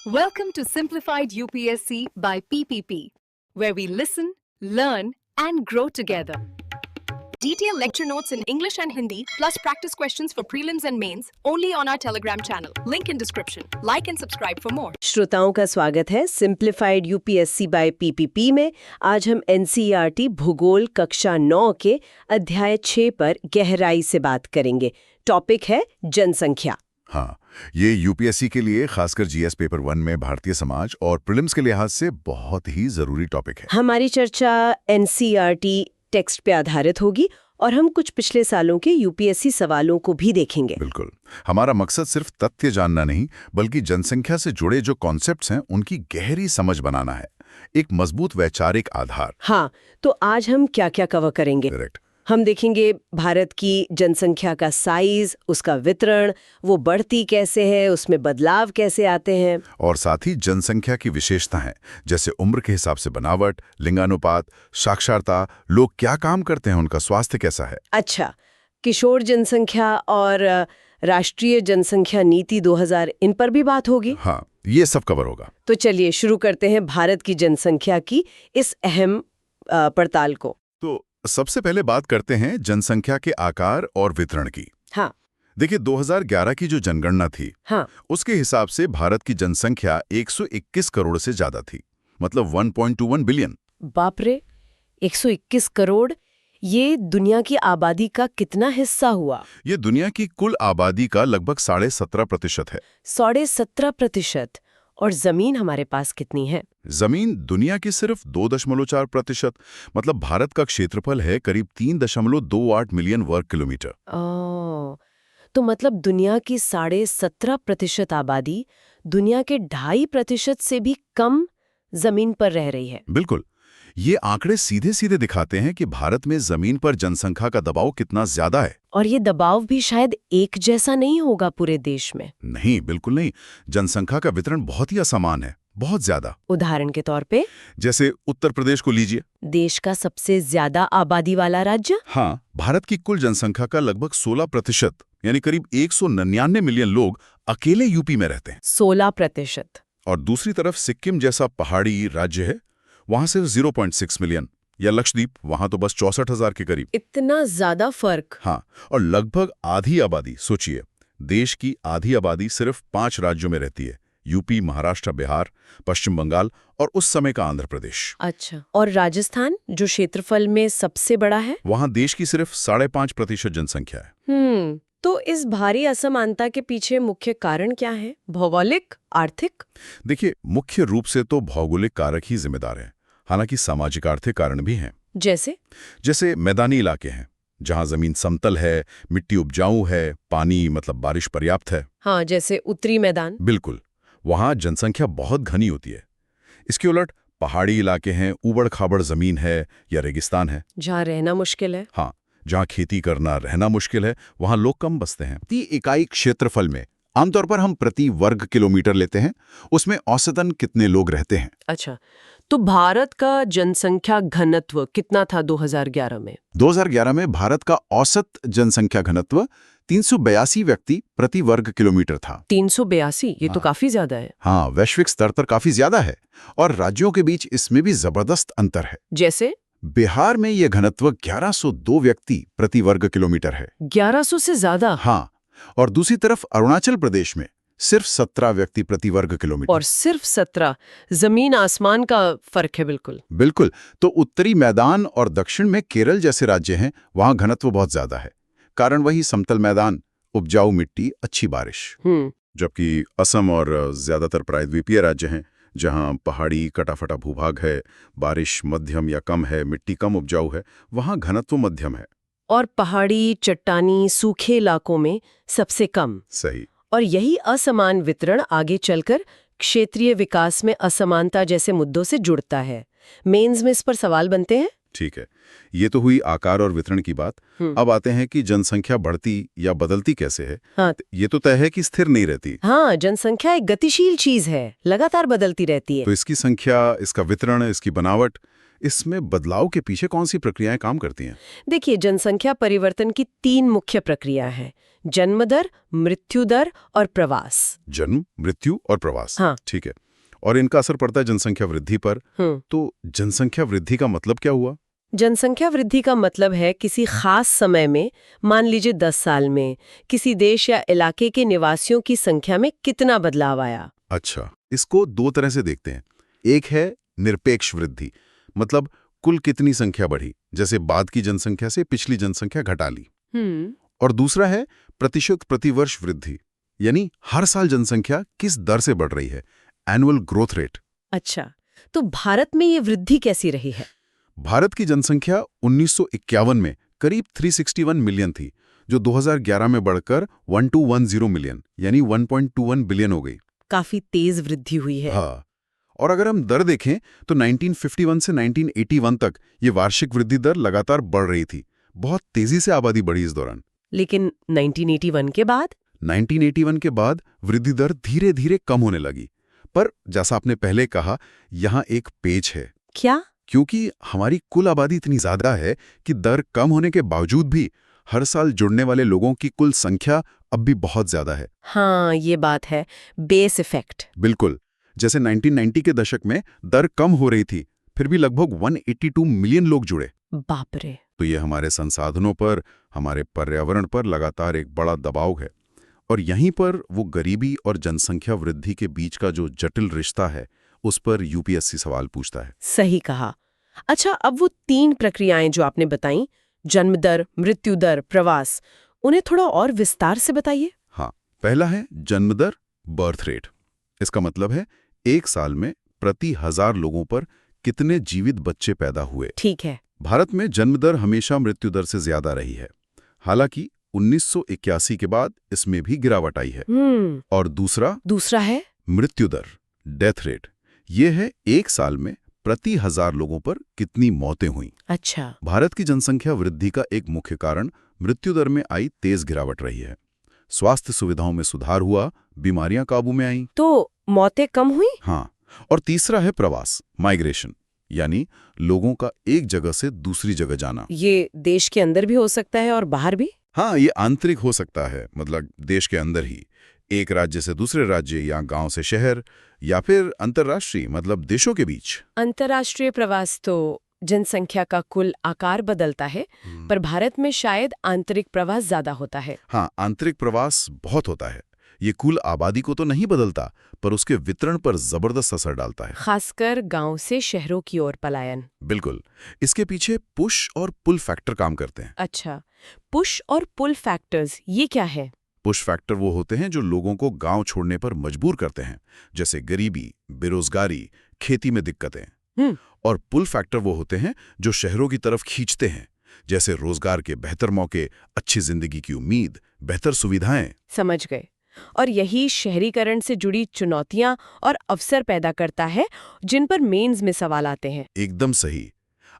Welcome to Simplified UPSC by PPP, where we listen, learn, and grow together. Detailed lecture notes in English and Hindi, plus practice questions for prelims and mains, only on our Telegram channel. Link in description. Like and subscribe for more. श्रोताओं का स्वागत है simplified UPSC bye PPP में। आज हम NCERT भूगोल कक्षा 9 के अध्याय 6 पर गहराई से बात करेंगे। टॉपिक है जनसंख्या। हाँ, ये यूपीएससी के लिए खासकर जीएस पेपर 1 में भारतीय समाज और प्रीलिम्स के लिहाज से बहुत ही जरूरी टॉपिक है। हमारी चर्चा एनसीईआरटी टेक्स्ट पे आधारित होगी और हम कुछ पिछले सालों के यूपीएससी सवालों को भी देखेंगे। बिल्कुल, हमारा मकसद सिर्फ तथ्य जानना नहीं, बल्कि जनसंख्या से जुड़े जो कॉन्सेप्ट्स हैं उनकी गहरी समझ बनाना है, एक मजबूत वैचारिक आधार। हाँ, तो आज हम क्या क्या कवर करेंगे? करेक्ट। हम देखेंगे भारत की जनसंख्या का साइज, उसका वितरण, वो बढ़ती कैसे है, उसमें बदलाव कैसे आते हैं, और साथ ही जनसंख्या की विशेषता है, जैसे उम्र के हिसाब से बनावट, लिंगानुपात, साक्षरता, लोग क्या काम करते हैं, उनका स्वास्थ्य कैसा है। अच्छा, किशोर जनसंख्या और राष्ट्रीय जनसंख्या नीति 2000 इन पर भी बात होगी। हाँ, ये सब कवर होगा। तो चलिए शुरू करते हैं भारत की जनसंख्या की इस अहम पड़ताल को। तो सबसे पहले बात करते हैं जनसंख्या के आकार और वितरण की। हाँ, देखिए 2011 की जो जनगणना थी, हाँ, उसके हिसाब से भारत की जनसंख्या 121 करोड़ से ज्यादा थी, मतलब 1.21 बिलियन। बाप रे, 121 करोड़। ये दुनिया की आबादी का कितना हिस्सा हुआ? ये दुनिया की कुल आबादी का लगभग 17.5% है। 17.5%। और जमीन हमारे पास कितनी है? जमीन दुनिया की सिर्फ 2.4%, मतलब भारत का क्षेत्रफल है करीब 3.28 मिलियन वर्ग किलोमीटर। तो मतलब दुनिया की 17.5% आबादी दुनिया के 2.5% से भी कम जमीन पर रह रही है। बिल्कुल, ये आंकड़े सीधे सीधे दिखाते हैं कि भारत में जमीन पर जनसंख्या का दबाव कितना ज्यादा है। और ये दबाव भी शायद एक जैसा नहीं होगा पूरे देश में। नहीं, बिल्कुल नहीं। जनसंख्या का वितरण बहुत ही असमान है, बहुत ज्यादा। उदाहरण के तौर पे जैसे उत्तर प्रदेश को लीजिए, देश का सबसे ज्यादा आबादी वाला राज्य। हाँ, भारत की कुल जनसंख्या का लगभग 16%, यानी करीब 199 मिलियन लोग अकेले यूपी में रहते हैं। 16%। और दूसरी तरफ सिक्किम जैसा पहाड़ी राज्य है, वहां सिर्फ 0.6 मिलियन, या लक्षद्वीप, वहां तो बस 64,000 के करीब। इतना ज्यादा फर्क। हाँ, और लगभग आधी आबादी, सोचिए, देश की आधी आबादी सिर्फ 5 राज्यों में रहती है, यूपी, महाराष्ट्र, बिहार, पश्चिम बंगाल और उस समय का आंध्र प्रदेश। अच्छा, और राजस्थान जो क्षेत्रफल में सबसे बड़ा है? वहां देश की सिर्फ 5.5% जनसंख्या है। तो इस भारी असमानता के पीछे मुख्य कारण क्या है? भौगोलिक, आर्थिक? देखिए, मुख्य रूप से तो भौगोलिक कारक ही जिम्मेदार हैं, हालांकि सामाजिक आर्थिक कारण भी हैं। जैसे मैदानी इलाके हैं, जहां जमीन समतल है, मिट्टी उपजाऊ है, पानी मतलब बारिश पर्याप्त है। हाँ, जैसे उत्तरी मैदान। बिल्कुल, वहां जनसंख्या बहुत घनी होती है। इसके उलट पहाड़ी इलाके हैं, ऊबड़ खाबड़ जमीन है या रेगिस्तान है, जहाँ रहना मुश्किल है। हाँ, जहां खेती करना रहना मुश्किल है, वहां लोग कम बसते हैं। प्रति इकाई क्षेत्रफल में आमतौर पर हम प्रति वर्ग किलोमीटर लेते हैं, उसमें औसतन कितने लोग रहते हैं। अच्छा, तो भारत का जनसंख्या घनत्व कितना था 2011 में? 2011 में भारत का औसत जनसंख्या घनत्व 382 व्यक्ति प्रति वर्ग किलोमीटर था। 382, ये तो काफी ज्यादा है। हाँ, वैश्विक स्तर पर काफी ज्यादा है, और राज्यों के बीच इसमें भी जबरदस्त अंतर है। जैसे बिहार में यह घनत्व 1102 व्यक्ति प्रति वर्ग किलोमीटर है। 1100 से ज्यादा? हाँ, और दूसरी तरफ अरुणाचल प्रदेश में सिर्फ 17 व्यक्ति प्रति वर्ग किलोमीटर। और सिर्फ 17? जमीन आसमान का फर्क है। बिल्कुल बिल्कुल। तो उत्तरी मैदान और दक्षिण में केरल जैसे राज्य हैं, वहां घनत्व बहुत ज्यादा है। कारण वही समतल मैदान, उपजाऊ मिट्टी, अच्छी बारिश। जबकि असम और ज्यादातर प्रायद्वीपीय राज्य हैं, जहां पहाड़ी कटाफटा भूभाग है, बारिश मध्यम या कम है, मिट्टी कम उपजाऊ है, वहां घनत्व मध्यम है। और पहाड़ी, चट्टानी, सूखे इलाकों में सबसे कम। सही। और यही असमान वितरण आगे चलकर क्षेत्रीय विकास में असमानता जैसे मुद्दों से जुड़ता है। मेंस में इस पर सवाल बनते हैं। ठीक है, ये तो हुई आकार और वितरण की बात। अब आते हैं कि जनसंख्या बढ़ती या बदलती कैसे है। हाँ, ये तो तय है कि स्थिर नहीं रहती। हाँ, जनसंख्या एक गतिशील चीज है, लगातार बदलती रहती है। तो इसकी संख्या, इसका वितरण, इसकी बनावट, इसमें बदलाव के पीछे कौन सी प्रक्रियाएं काम करती हैं? देखिए, जनसंख्या परिवर्तन की 3 मुख्य प्रक्रिया है, जन्म दर, मृत्यु दर और प्रवास। जन्म, मृत्यु और प्रवास। हाँ। ठीक है। और इनका असर पड़ता है जनसंख्या वृद्धि पर। तो जनसंख्या वृद्धि का मतलब क्या हुआ? जनसंख्या वृद्धि का मतलब है किसी खास समय में, मान लीजिए 10 साल में, किसी देश या इलाके के निवासियों की संख्या में कितना बदलाव आया। अच्छा, इसको दो तरह से देखते हैं। एक है निरपेक्ष वृद्धि, मतलब कुल कितनी संख्या बढ़ी, जैसे बाद की जनसंख्या से पिछली जनसंख्या घटा ली। और दूसरा है प्रतिशत प्रतिवर्ष वृद्धि, यानी हर साल जनसंख्या किस दर से बढ़ रही है, एनुअल ग्रोथ रेट। अच्छा, तो भारत में ये वृद्धि कैसी रही है? भारत की जनसंख्या 1951 में करीब 361 मिलियन थी, जो 2011 में बढ़कर 1210 मिलियन यानी 1.21 बिलियन हो गई। काफी तेज वृद्धि हुई है। हाँ, और अगर हम दर देखें तो 1951 से 1981 तक ये वार्षिक वृद्धि दर लगातार बढ़ रही थी। बहुत तेजी से आबादी बढ़ी इस दौरान। लेकिन 1981 के बाद? 1981 के बाद वृद्धि दर धीरे धीरे कम होने लगी। पर जैसा आपने पहले कहा, यहाँ एक पेच है। क्या? क्योंकि हमारी कुल आबादी इतनी ज्यादा है कि दर कम होने के बावजूद भी हर साल जुड़ने वाले लोगों की कुल संख्या अब भी बहुत ज्यादा है। हाँ, ये बात है, बेस इफेक्ट। बिल्कुल। जैसे 1990 के दशक में दर कम हो रही थी, फिर भी लगभग 182 मिलियन लोग जुड़े। बाप रे। तो ये हमारे संसाधनों पर, हमारे पर्यावरण पर लगातार एक बड़ा दबाव है। और यहीं पर वो गरीबी और जनसंख्या वृद्धि के बीच का जो जटिल रिश्ता है, उस पर यूपीएससी सवाल पूछता है। सही कहा। अच्छा, अब वो 3 प्रक्रियाएं जो आपने बताई, जन्म दर, मृत्यु दर, प्रवास, उन्हें थोड़ा और विस्तार से बताइए। हाँ, पहला है जन्म दर, बर्थ रेट। इसका मतलब है एक साल में प्रति 1000 लोगों पर कितने जीवित बच्चे पैदा हुए। ठीक है। भारत में जन्म दर हमेशा मृत्यु दर से ज्यादा रही है। हालांकि 1981 के बाद इसमें भी गिरावट आई है। और दूसरा है मृत्यु दर, डेथ रेट। ये है एक साल में प्रति 1000 लोगों पर कितनी मौतें हुई। अच्छा। भारत की जनसंख्या वृद्धि का एक मुख्य कारण मृत्यु दर में आई तेज गिरावट रही है। स्वास्थ्य सुविधाओं में सुधार हुआ, बीमारियां काबू में आईं। तो मौतें कम हुई? हाँ। और तीसरा है प्रवास, माइग्रेशन, यानी लोगों का एक जगह से दूसरी जगह जाना। ये देश के अंदर भी हो सकता है और बाहर भी? हाँ, ये आंतरिक हो सकता है, मतलब देश के अंदर ही, एक राज्य से दूसरे राज्य या गांव से शहर, या फिर अंतर्राष्ट्रीय, मतलब देशों के बीच। अंतर्राष्ट्रीय प्रवास तो जनसंख्या का कुल आकार बदलता है, पर भारत में शायद आंतरिक प्रवास ज्यादा होता है। हाँ, आंतरिक प्रवास बहुत होता है। ये कुल आबादी को तो नहीं बदलता, पर उसके वितरण पर जबरदस्त असर डालता है, खासकर गांव से शहरों की ओर पलायन। बिल्कुल। इसके पीछे पुश और पुल फैक्टर काम करते हैं। अच्छा, पुश और पुल फैक्टर्स ये क्या है? पुश फैक्टर वो होते हैं जो लोगों को गांव छोड़ने पर मजबूर करते हैं, जैसे गरीबी, बेरोजगारी, खेती में दिक्कतें। और पुल फैक्टर वो होते हैं जो शहरों की तरफ खींचते हैं, जैसे रोजगार के बेहतर मौके, अच्छी जिंदगी की उम्मीद, बेहतर सुविधाएं। समझ गए। और यही शहरीकरण से जुड़ी चुनौतियां और अवसर पैदा करता है, जिन पर मेंस में सवाल आते हैं। एकदम सही।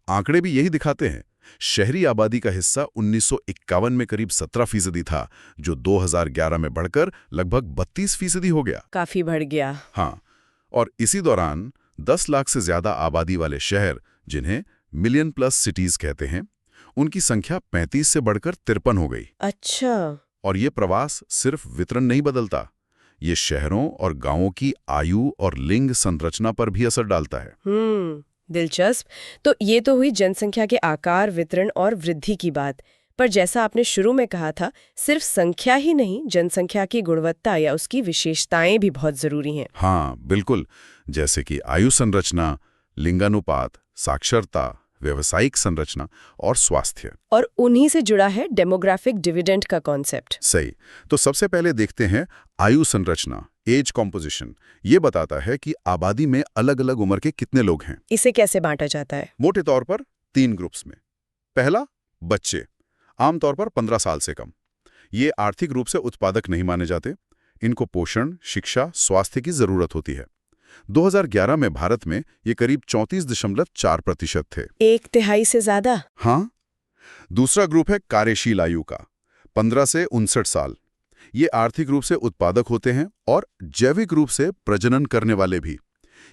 आंकड़े भी यही दिखाते हैं। शहरी आबादी का हिस्सा 1951 में करीब 17% था, जो 2011 में बढ़कर लगभग 32% हो गया। काफी बढ़ गया। हाँ, और इसी दौरान 10 लाख से ज्यादा आबादी वाले शहर, जिन्हें मिलियन प्लस सिटीज कहते हैं, उनकी संख्या 35 से बढ़कर 53 हो गई। अच्छा। और ये प्रवास सिर्फ वितरण नहीं बदलता, ये शहरों और गांवों की आयु और लिंग संरचना पर भी असर डालता है। दिलचस्प। तो ये तो हुई जनसंख्या के आकार, वितरण और वृद्धि की बात। पर जैसा आपने शुरू में कहा था, सिर्फ संख्या ही नहीं, जनसंख्या की गुणवत्ता या उसकी विशेषताएं भी बहुत जरूरी हैं। हाँ, बिल्कुल। जैसे कि आयु संरचना, लिंगानुपात, साक्षरता, व्यावसायिक संरचना और स्वास्थ्य। और उन्हीं से जुड़ा है डेमोग्राफिक डिविडेंड का कॉन्सेप्ट। सही। तो सबसे पहले देखते हैं आयु संरचना, एज कॉम्पोजिशन। ये बताता है कि आबादी में अलग अलग उम्र के कितने लोग हैं। इसे कैसे बांटा जाता है? मोटे तौर पर 3 ग्रुप्स में। पहला, बच्चे, आमतौर पर 15 साल से कम। ये आर्थिक रूप से उत्पादक नहीं माने जाते। इनको पोषण, शिक्षा, स्वास्थ्य की जरूरत होती है। 2011 में भारत में ये करीब 34.4% थे। 1/3 से ज्यादा। हाँ। दूसरा ग्रुप है कार्यशील आयु का, 15 से 59 साल। ये आर्थिक रूप से उत्पादक होते हैं और जैविक रूप से प्रजनन करने वाले भी।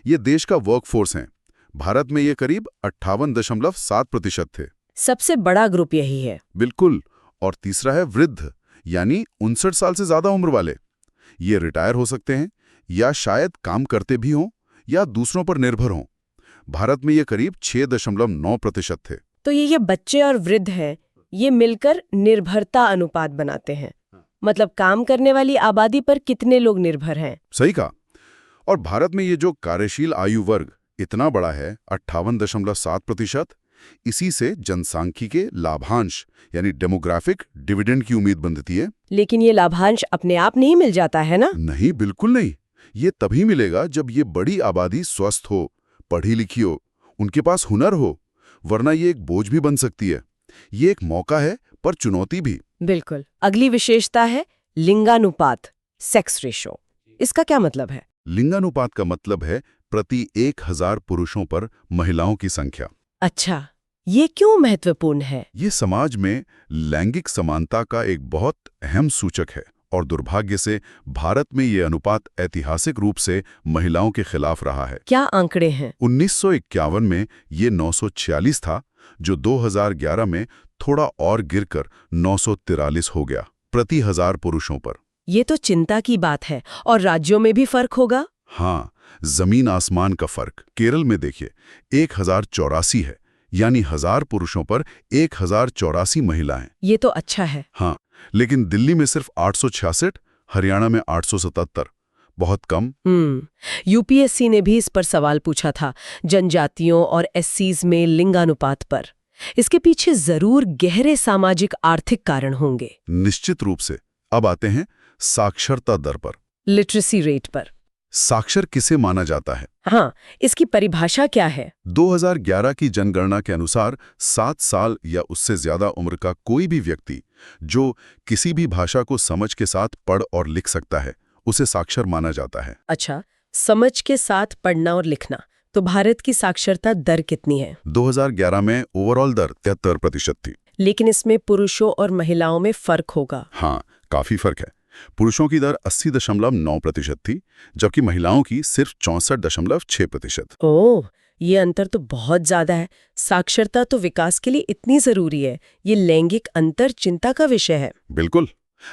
ये देश का वर्कफोर्स हैं। भारत में ये करीब 58.7% थे। सबसे बड़ा ग्रुप यही है। बिल्कुल। और तीसरा है वृद्ध, यानी 59 साल से ज्यादा उम्र वाले। ये रिटायर हो सकते हैं या शायद काम करते भी हों या दूसरों पर निर्भर हों। भारत में ये करीब 6.9% थे। तो ये बच्चे और वृद्ध हैं, ये मिलकर निर्भरता अनुपात बनाते हैं। मतलब काम करने वाली आबादी पर कितने लोग निर्भर हैं। सही कहा। और भारत में ये जो कार्यशील आयु वर्ग इतना बड़ा है, 58.7%, इसी से जनसांख्यिकीय लाभांश यानी डेमोग्राफिक डिविडेंड की उम्मीद बनती है। लेकिन ये लाभांश अपने आप नहीं मिल जाता है ना? नहीं, बिल्कुल नहीं। ये तभी मिलेगा जब ये बड़ी आबादी स्वस्थ हो, पढ़ी लिखी हो, उनके पास हुनर हो, वरना ये एक बोझ भी बन सकती है। ये एक मौका है पर चुनौती भी। बिल्कुल। अगली विशेषता है लिंगानुपात, सेक्स रेशो। इसका क्या मतलब है? लिंगानुपात का मतलब है प्रति 1000 पुरुषों पर महिलाओं की संख्या। अच्छा, ये क्यों महत्वपूर्ण है? ये समाज में लैंगिक समानता का एक बहुत अहम सूचक है और दुर्भाग्य से भारत में ये अनुपात ऐतिहासिक रूप से महिलाओं के खिलाफ रहा है। क्या आंकड़े हैं? 1951 में ये 946 था, जो 2011 में थोड़ा और गिरकर 943 हो गया प्रति 1000 पुरुषों पर। ये तो चिंता की बात है। और राज्यों में भी फर्क होगा? हाँ, जमीन आसमान का फर्क। केरल में देखिए 1084 है, यानी 1000 पुरुषों पर 1084 महिलाएं। ये तो अच्छा है। हाँ, लेकिन दिल्ली में सिर्फ 866, हरियाणा में 877, बहुत कम। यूपीएससी ने भी इस पर सवाल पूछा था, जनजातियों और एससीज में लिंगानुपात पर। इसके पीछे जरूर गहरे सामाजिक आर्थिक कारण होंगे। निश्चित रूप से। अब आते हैं साक्षरता दर पर, लिटरेसी रेट पर। साक्षर किसे माना जाता है? हाँ, इसकी परिभाषा क्या है? 2011 की जनगणना के अनुसार 7 साल या उससे ज्यादा उम्र का कोई भी व्यक्ति जो किसी भी भाषा को समझ के साथ पढ़ और लिख सकता है, उसे साक्षर माना जाता है। अच्छा, समझ के साथ पढ़ना और लिखना। तो भारत की साक्षरता दर कितनी है? 2011 में ओवरऑल दर 73% थी। लेकिन इसमें पुरुषों और महिलाओं में फर्क होगा। हाँ, काफी फर्क है। पुरुषों की दर 80.9% थी, जबकि महिलाओं की सिर्फ 64.6%। ओह, ये अंतर तो बहुत ज्यादा है। साक्षरता तो विकास के लिए इतनी जरूरी है। ये लैंगिक अंतर चिंता का विषय है। बिल्कुल।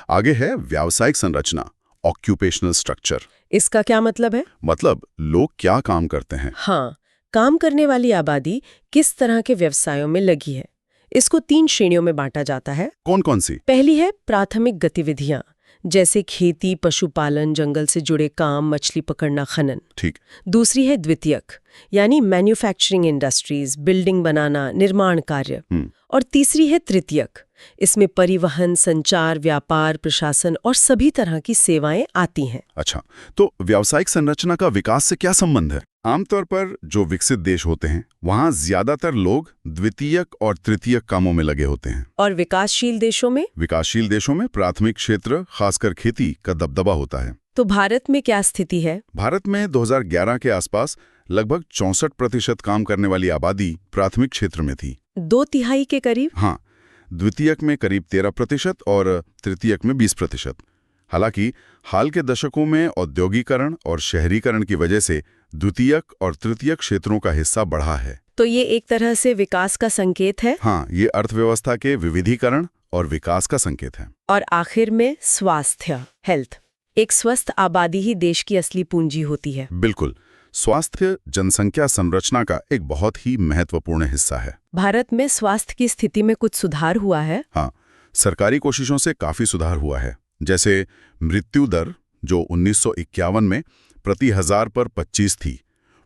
आगे है व्यावसायिक संरचना, ऑक्यूपेशनल स्ट्रक्चर। इसका क्या मतलब है? मतलब लोग क्या काम करते हैं। हाँ, काम करने वाली आबादी किस तरह के व्यवसायों में लगी है। इसको 3 श्रेणियों में बांटा जाता है। कौन कौन सी? पहली है प्राथमिक गतिविधियां, जैसे खेती, पशुपालन, जंगल से जुड़े काम, मछली पकड़ना, खनन। ठीक। दूसरी है द्वितीयक, यानी मैन्युफैक्चरिंग इंडस्ट्रीज, बिल्डिंग बनाना, निर्माण कार्य। और तीसरी है तृतीयक, इसमें परिवहन, संचार, व्यापार, प्रशासन और सभी तरह की सेवाएं आती हैं। अच्छा, तो व्यावसायिक संरचना का विकास से क्या संबंध है? आमतौर पर जो विकसित देश होते हैं, वहाँ ज्यादातर लोग द्वितीयक और तृतीयक कामों में लगे होते हैं। और विकासशील देशों में? विकासशील देशों में प्राथमिक क्षेत्र, खासकर खेती का दबदबा होता है। तो भारत में क्या स्थिति है? भारत में 2011 के आसपास लगभग 64% काम करने वाली आबादी प्राथमिक क्षेत्र में थी। 2/3 के करीब? हाँ, द्वितीयक में करीब 13% और तृतीयक में 20%। हालांकि हाल के दशकों में औद्योगिकरण और शहरीकरण की वजह से द्वितीयक और तृतीयक क्षेत्रों का हिस्सा बढ़ा है। तो ये एक तरह से विकास का संकेत है? हाँ, ये अर्थव्यवस्था के विविधीकरण और विकास का संकेत है। और आखिर में स्वास्थ्य, हेल्थ। एक स्वस्थ आबादी ही देश की असली पूंजी होती है। बिल्कुल। स्वास्थ्य जनसंख्या संरचना का एक बहुत ही महत्वपूर्ण हिस्सा है। भारत में स्वास्थ्य की स्थिति में कुछ सुधार हुआ है? हाँ, सरकारी कोशिशों से काफी सुधार हुआ है। जैसे मृत्यु दर, जो 1951 में प्रति 1000 पर 25 थी,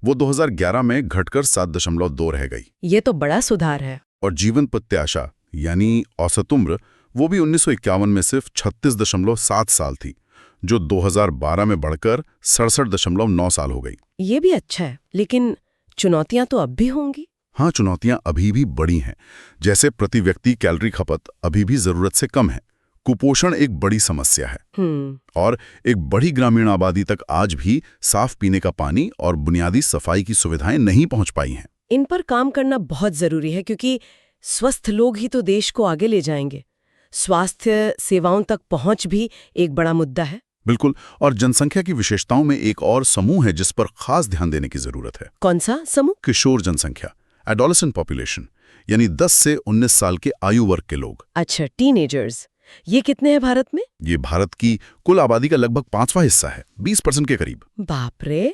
वो 2011 में घटकर 7.2 रह गई। ये तो बड़ा सुधार है। और जीवन प्रत्याशा यानी औसत उम्र, वो भी 1951 में सिर्फ 36.7 साल थी, जो 2012 में बढ़कर 67.9 साल हो गई। ये भी अच्छा है, लेकिन चुनौतियां तो अब भी होंगी। हाँ, चुनौतियां अभी भी बड़ी हैं। जैसे प्रति व्यक्ति कैलोरी खपत अभी भी जरूरत से कम है। कुपोषण एक बड़ी समस्या है। और एक बड़ी ग्रामीण आबादी तक आज भी साफ पीने का पानी और बुनियादी सफाई की सुविधाएं नहीं पहुंच पाई हैं। इन पर काम करना बहुत जरूरी है, क्योंकि स्वस्थ लोग ही तो देश को आगे ले जाएंगे। स्वास्थ्य सेवाओं तक पहुंच भी एक बड़ा मुद्दा है। बिल्कुल। और जनसंख्या की विशेषताओं में एक और समूह है जिस पर खास ध्यान देने की जरूरत है। कौन सा समूह? किशोर जनसंख्या, एडोलेसेंट पॉपुलेशन, यानी 10 से 19 साल के आयु वर्ग के लोग। अच्छा, टीनेजर्स। ये कितने हैं भारत में? ये भारत की कुल आबादी का लगभग 5वां हिस्सा है, 20% के करीब। बाप रे,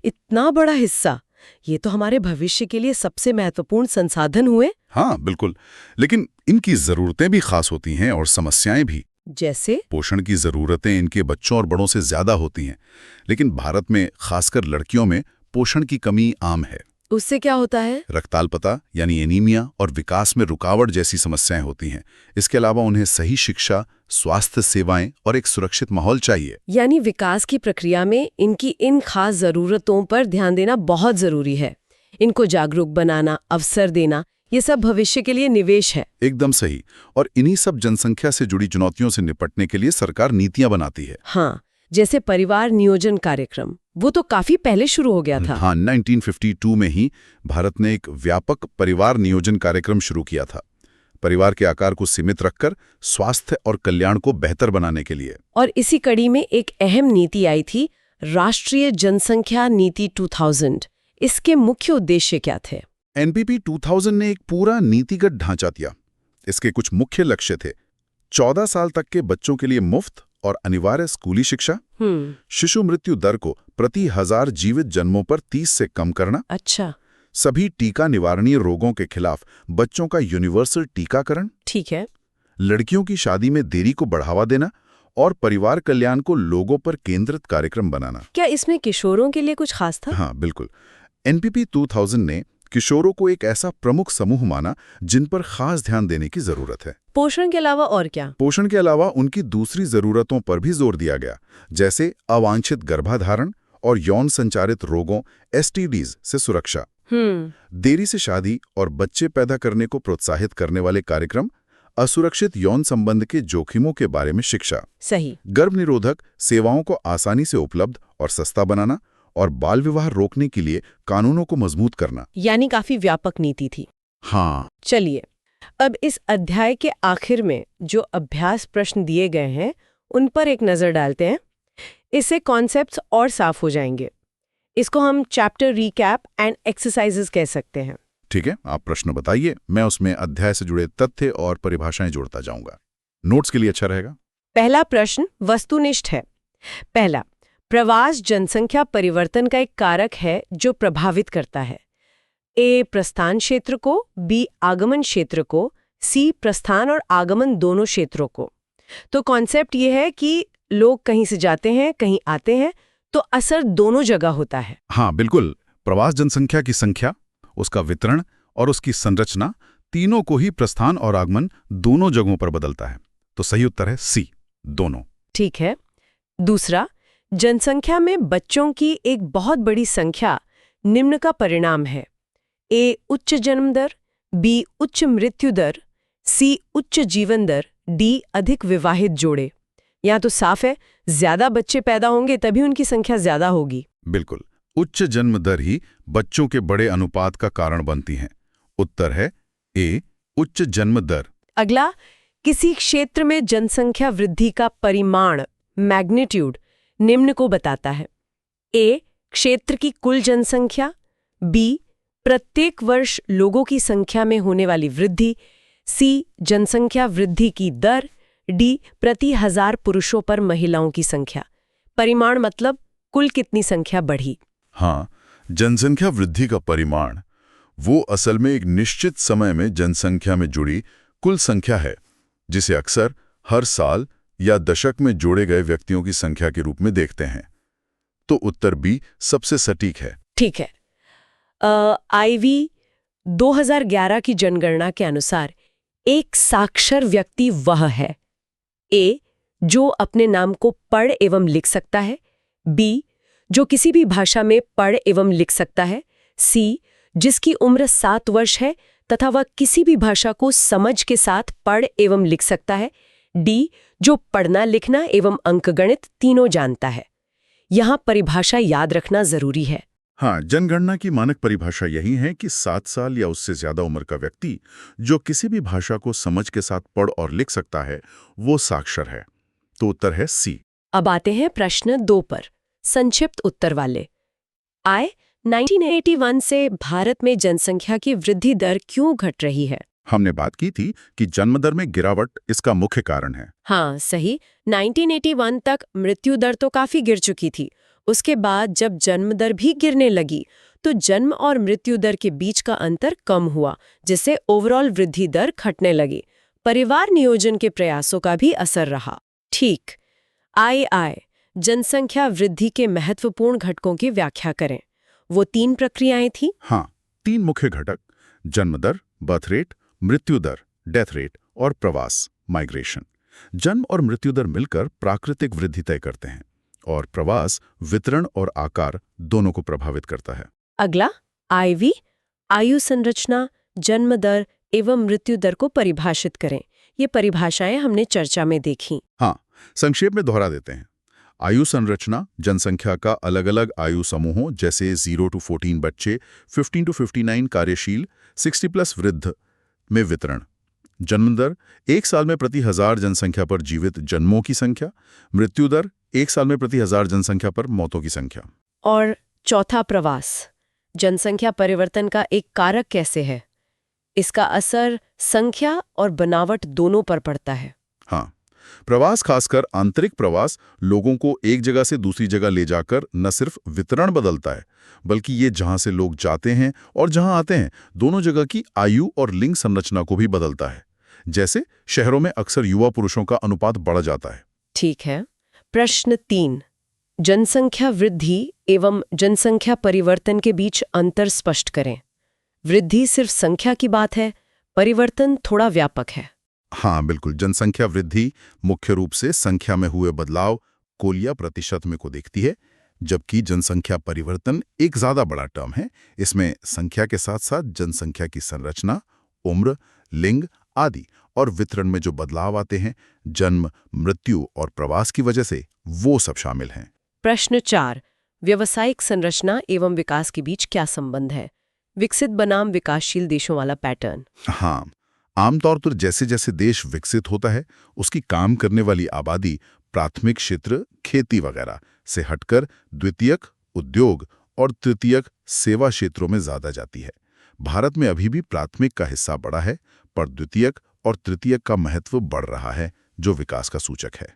इतना बड़ा हिस्सा! ये तो हमारे भविष्य के लिए सबसे महत्वपूर्ण संसाधन हुए। हाँ बिल्कुल, लेकिन इनकी जरूरतें भी खास होती हैं और समस्याएं भी। जैसे? पोषण की जरूरतें इनके बच्चों और बड़ों से ज्यादा होती हैं, लेकिन भारत में खासकर लड़कियों में पोषण की कमी आम है। उससे क्या होता है? रक्ताल्पता यानी एनीमिया और विकास में रुकावट जैसी समस्याएं होती हैं। इसके अलावा उन्हें सही शिक्षा, स्वास्थ्य सेवाएं और एक सुरक्षित माहौल चाहिए। यानी विकास की प्रक्रिया में इनकी इन खास जरूरतों पर ध्यान देना बहुत जरूरी है। इनको जागरूक बनाना, अवसर देना, ये सब भविष्य के लिए निवेश है। एकदम सही। और इन्हीं सब जनसंख्या से जुड़ी चुनौतियों से निपटने के लिए सरकार नीतियां बनाती है। हाँ, जैसे परिवार नियोजन कार्यक्रम, वो तो काफी पहले शुरू हो गया था। हाँ, 1952 में ही भारत ने एक व्यापक परिवार नियोजन कार्यक्रम शुरू किया था, परिवार के आकार को सीमित रखकर स्वास्थ्य और कल्याण को बेहतर बनाने के लिए। और इसी कड़ी में एक अहम नीति आई थी, राष्ट्रीय जनसंख्या नीति 2000। इसके मुख्य उद्देश्य क्या थे? एनपीपी 2000 ने एक पूरा नीतिगत ढांचा दिया। इसके कुछ मुख्य लक्ष्य थे: 14 साल तक के बच्चों के लिए मुफ्त और अनिवार्य स्कूली शिक्षा, शिशु मृत्यु दर को प्रति 1000 जीवित जन्मों पर 30 से कम करना, अच्छा, सभी टीका निवारणीय रोगों के खिलाफ बच्चों का यूनिवर्सल टीकाकरण, ठीक है, लड़कियों की शादी में देरी को बढ़ावा देना और परिवार कल्याण को लोगों पर केंद्रित कार्यक्रम बनाना। क्या इसमें किशोरों के लिए कुछ खास था? हाँ बिल्कुल। एनपीपी 2000 ने किशोरों को एक ऐसा प्रमुख समूह माना जिन पर खास ध्यान देने की जरूरत है। पोषण के अलावा और क्या? पोषण के अलावा उनकी दूसरी जरूरतों पर भी जोर दिया गया, जैसे अवांछित गर्भाधारण और यौन संचारित रोगों एसटीडीज से सुरक्षा, देरी से शादी और बच्चे पैदा करने को प्रोत्साहित करने वाले कार्यक्रम, असुरक्षित यौन संबंध के जोखिमों के बारे में शिक्षा, सही, गर्भ निरोधक सेवाओं को आसानी से उपलब्ध और सस्ता बनाना और बाल विवाह रोकने के लिए कानूनों को मजबूत करना। यानी काफी व्यापक नीति थी। हाँ, चलिए, अब इस अध्याय के आखिर में जो अभ्यास प्रश्न दिए गए हैं उन पर एक नजर डालते हैं। इससे कॉन्सेप्ट्स और साफ हो जाएंगे। इसको हम चैप्टर रिकैप एंड एक्सरसाइजेस कह सकते हैं। ठीक है, आप प्रश्न बताइए, मैं उसमें अध्याय से जुड़े तथ्य और परिभाषाएं जोड़ता जाऊंगा। नोट्स के लिए अच्छा रहेगा। पहला प्रश्न वस्तुनिष्ठ है। पहला, प्रवास जनसंख्या परिवर्तन का एक कारक है जो प्रभावित करता है। ए प्रस्थान क्षेत्र को, बी आगमन क्षेत्र को, सी प्रस्थान और आगमन दोनों क्षेत्रों को। तो कॉन्सेप्ट ये है कि लोग कहीं से जाते हैं, कहीं आते हैं, तो असर दोनों जगह होता है। हाँ बिल्कुल, प्रवास जनसंख्या की संख्या, उसका वितरण और उसकी संरचना तीनों को ही प्रस्थान और आगमन दोनों जगहों पर बदलता है। तो सही उत्तर है सी, दोनों। ठीक है। दूसरा, जनसंख्या में बच्चों की एक बहुत बड़ी संख्या निम्न का परिणाम है। ए उच्च जन्म दर, बी उच्च मृत्यु दर, सी उच्च जीवन दर, डी अधिक विवाहित जोड़े। यहाँ तो साफ है, ज्यादा बच्चे पैदा होंगे तभी उनकी संख्या ज्यादा होगी। बिल्कुल, उच्च जन्म दर ही बच्चों के बड़े अनुपात का कारण बनती है। उत्तर है ए, उच्च जन्म दर। अगला, किसी क्षेत्र में जनसंख्या वृद्धि का परिमाण, मैग्नीट्यूड, निम्न को बताता है। ए, क्षेत्र की कुल जनसंख्या, बी, प्रत्येक वर्ष लोगों की संख्या में होने वाली वृद्धि, सी, जनसंख्या वृद्धि की दर, डी, प्रति 1000 पुरुषों पर महिलाओं की संख्या। परिमाण मतलब कुल कितनी संख्या बढ़ी। हाँ, जनसंख्या वृद्धि का परिमाण वो असल में एक निश्चित समय में जनसंख्या में जुड़ी कुल संख्या है, जिसे अक्सर हर साल या दशक में जोड़े गए व्यक्तियों की संख्या के रूप में देखते हैं। तो उत्तर बी सबसे सटीक है। ठीक है। आईवी 2011 की जनगणना के अनुसार एक साक्षर व्यक्ति वह है: ए, जो अपने नाम को पढ़ एवं लिख सकता है, बी, जो किसी भी भाषा में पढ़ एवं लिख सकता है, सी, जिसकी उम्र 7 वर्ष है तथा वह किसी भी भाषा को समझ के साथ पढ़ एवं लिख सकता है, डी, जो पढ़ना लिखना एवं अंकगणित तीनों जानता है। यहाँ परिभाषा याद रखना जरूरी है। हाँ, जनगणना की मानक परिभाषा यही है कि 7 साल या उससे ज्यादा उम्र का व्यक्ति जो किसी भी भाषा को समझ के साथ पढ़ और लिख सकता है, वो साक्षर है। तो उत्तर है सी। अब आते हैं प्रश्न 2 पर, संक्षिप्त उत्तर वाले। 1981 से भारत में जनसंख्या की वृद्धि दर क्यों घट रही है? हमने बात की थी कि जन्म दर में गिरावट इसका मुख्य कारण है। हाँ सही। 1981 तक मृत्यु दर तो काफी गिर चुकी थी। उसके बाद जब जन्म दर भी गिरने लगी तो जन्म और मृत्यु दर के बीच का अंतर कम हुआ, जिससे ओवरऑल वृद्धि दर घटने लगी। परिवार नियोजन के प्रयासों का भी असर रहा। ठीक। आई जनसंख्या वृद्धि के महत्वपूर्ण घटकों की व्याख्या करें। वो 3 प्रक्रियाएं थी। हाँ, 3 मुख्य घटक: जन्म दर, बर्थ रेट, मृत्यु दर, डेथ रेट, और प्रवास, माइग्रेशन। जन्म और मृत्यु दर मिलकर प्राकृतिक वृद्धि तय करते हैं, और प्रवास वितरण और आकार दोनों को प्रभावित करता है। अगला आईवी, आयु संरचना, जन्म दर एवं मृत्यु दर को परिभाषित करें। ये परिभाषाएं हमने चर्चा में देखी। हाँ, संक्षेप में दोहरा देते हैं। आयु संरचना जनसंख्या का अलग अलग आयु समूहों जैसे 0 to 14 बच्चे, 15 to 59 कार्यशील, 60+ वृद्ध में वितरण। जन्म दर 1 साल में प्रति 1000 जनसंख्या पर जीवित जन्मों की संख्या। मृत्यु दर 1 साल में प्रति 1000 जनसंख्या पर मौतों की संख्या। और चौथा प्रवास, जनसंख्या परिवर्तन का एक कारक कैसे है? इसका असर संख्या और बनावट दोनों पर पड़ता है। हाँ, प्रवास, खासकर आंतरिक प्रवास, लोगों को एक जगह से दूसरी जगह ले जाकर न सिर्फ वितरण बदलता है, बल्कि ये जहां से लोग जाते हैं और जहां आते हैं दोनों जगह की आयु और लिंग संरचना को भी बदलता है। जैसे शहरों में अक्सर युवा पुरुषों का अनुपात बढ़ जाता है। ठीक है। प्रश्न 3, जनसंख्या वृद्धि एवं जनसंख्या परिवर्तन के बीच अंतर स्पष्ट करें। वृद्धि सिर्फ संख्या की बात है, परिवर्तन थोड़ा व्यापक है। हाँ बिल्कुल, जनसंख्या वृद्धि मुख्य रूप से संख्या में हुए बदलाव, कुल या प्रतिशत में को देखती है, जबकि जनसंख्या परिवर्तन एक ज्यादा बड़ा टर्म है। इसमें संख्या के साथ साथ जनसंख्या की संरचना, उम्र, लिंग आदि और वितरण में जो बदलाव आते हैं, जन्म, मृत्यु और प्रवास की वजह से, वो सब शामिल हैं। प्रश्न 4, व्यावसायिक संरचना एवं विकास के बीच क्या संबंध है? विकसित बनाम विकासशील देशों वाला पैटर्न। हाँ, आमतौर पर जैसे जैसे देश विकसित होता है, उसकी काम करने वाली आबादी प्राथमिक क्षेत्र, खेती वगैरह से हटकर द्वितीयक, उद्योग और तृतीयक, सेवा क्षेत्रों में ज्यादा जाती है। भारत में अभी भी प्राथमिक का हिस्सा बढ़ा है, पर द्वितीयक और तृतीयक का महत्व बढ़ रहा है, जो विकास का सूचक है।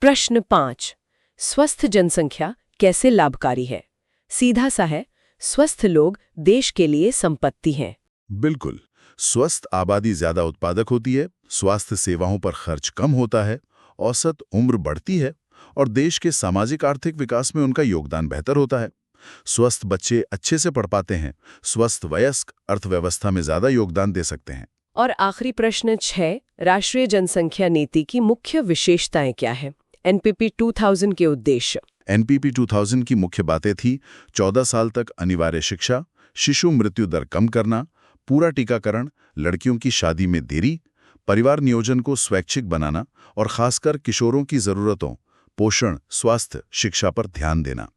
प्रश्न 5, स्वस्थ जनसंख्या कैसे लाभकारी है? सीधा सा है, स्वस्थ लोग देश के लिए संपत्ति हैं। बिल्कुल, स्वस्थ आबादी ज्यादा उत्पादक होती है, स्वास्थ्य सेवाओं पर खर्च कम होता है, औसत उम्र बढ़ती है और देश के सामाजिक आर्थिक विकास में उनका योगदान बेहतर होता है। स्वस्थ बच्चे अच्छे से पढ़ पाते हैं, स्वस्थ वयस्क अर्थव्यवस्था में ज्यादा योगदान दे सकते हैं। और आखिरी प्रश्न 6, राष्ट्रीय जनसंख्या नीति की मुख्य विशेषताएं क्या है? एनपीपी 2000 के उद्देश्य। एनपीपी 2000 की मुख्य बातें थी: 14 साल तक अनिवार्य शिक्षा, शिशु मृत्यु दर कम करना, पूरा टीकाकरण, लड़कियों की शादी में देरी, परिवार नियोजन को स्वैच्छिक बनाना और खासकर किशोरों की जरूरतों, पोषण, स्वास्थ्य, शिक्षा पर ध्यान देना।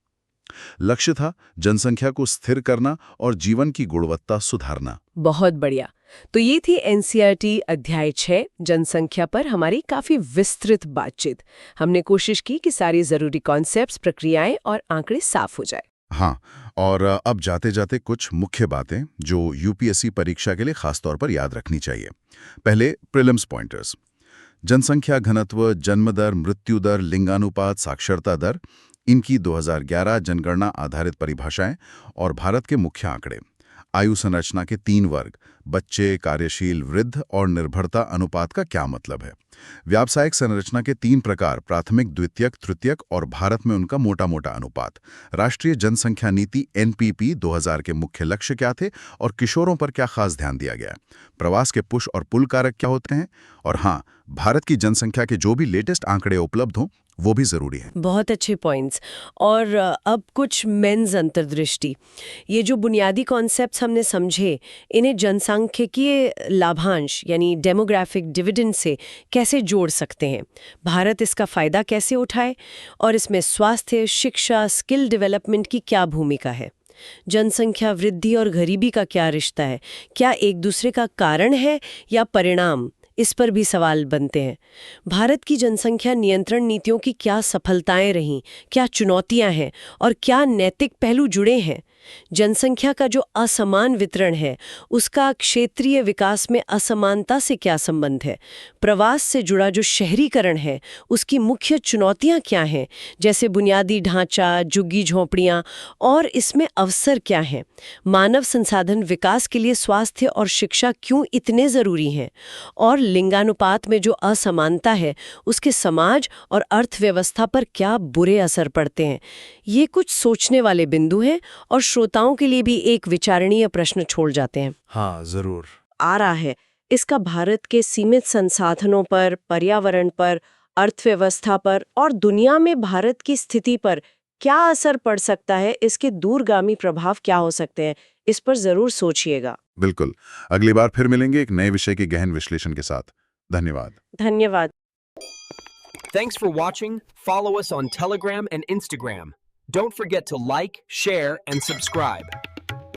लक्ष्य था जनसंख्या को स्थिर करना और जीवन की गुणवत्ता सुधारना। बहुत बढ़िया। तो ये थी एनसीईआरटी अध्याय 6 जनसंख्या पर हमारी काफी विस्तृत बातचीत। हमने कोशिश की कि सारी जरूरी कॉन्सेप्ट्स, प्रक्रियाएं और आंकड़े साफ हो जाए। हाँ, और अब जाते जाते कुछ मुख्य बातें जो यूपीएससी परीक्षा के लिए खास तौर पर याद रखनी चाहिए। पहले प्रीलिम्स पॉइंटर्स: जनसंख्या घनत्व, जन्म दर, मृत्यु दर, लिंगानुपात, साक्षरता दर, इनकी 2011 जनगणना आधारित परिभाषाएं और भारत के मुख्य आंकड़े। आयु संरचना के 3 वर्ग, बच्चे, कार्यशील, वृद्ध और निर्भरता अनुपात का क्या मतलब है। व्यावसायिक संरचना के 3 प्रकार, प्राथमिक, द्वितीयक, तृतीयक और भारत में उनका मोटा मोटा अनुपात। राष्ट्रीय जनसंख्या नीति एनपीपी 2000 के मुख्य लक्ष्य क्या थे और किशोरों पर क्या खास ध्यान दिया गया। प्रवास के पुश और पुल कारक क्या होते हैं। और हाँ, भारत की जनसंख्या के जो भी लेटेस्ट आंकड़े उपलब्ध हों वो भी जरूरी है। बहुत अच्छे पॉइंट्स। और अब कुछ मेंस अंतर्दृष्टि। ये जो बुनियादी कॉन्सेप्ट्स हमने समझे, इन्हें जनसांख्यिकीय लाभांश यानी डेमोग्राफिक डिविडेंड से कैसे जोड़ सकते हैं, भारत इसका फायदा कैसे उठाए और इसमें स्वास्थ्य, शिक्षा, स्किल डेवलपमेंट की क्या भूमिका है। जनसंख्या वृद्धि और गरीबी का क्या रिश्ता है, क्या एक दूसरे का कारण है या परिणाम, इस पर भी सवाल बनते हैं। भारत की जनसंख्या नियंत्रण नीतियों की क्या सफलताएं रहीं, क्या चुनौतियां हैं और क्या नैतिक पहलू जुड़े हैं। जनसंख्या का जो असमान वितरण है उसका क्षेत्रीय विकास में असमानता से क्या संबंध है? प्रवास से जुड़ा जो शहरीकरण है उसकी मुख्य चुनौतियां क्या हैं, जैसे बुनियादी ढांचा, झुग्गी झोंपड़ियां, और इसमें अवसर क्या हैं? मानव संसाधन विकास के लिए स्वास्थ्य और शिक्षा क्यों इतने जरूरी हैं? और लिंगानुपात में जो असमानता है उसके समाज और अर्थव्यवस्था पर क्या बुरे असर पड़ते हैं? ये कुछ सोचने वाले बिंदु हैं और श्रोताओं के लिए भी एक विचारणीय प्रश्न छोड़ जाते हैं। हाँ, जरूर। आ रहा है इसका भारत के सीमित संसाधनों पर, पर्यावरण पर, अर्थव्यवस्था पर और दुनिया में भारत की स्थिति पर क्या असर पड़ सकता है, इसके दूरगामी प्रभाव क्या हो सकते हैं, इस पर जरूर सोचिएगा। बिल्कुल। अगली बार फिर मिलेंगे एक नए विषय के गहन विश्लेषण के साथ। धन्यवाद। धन्यवाद। Thanks for watching. Follow us on Telegram and Instagram. Don't forget to like, share, and subscribe.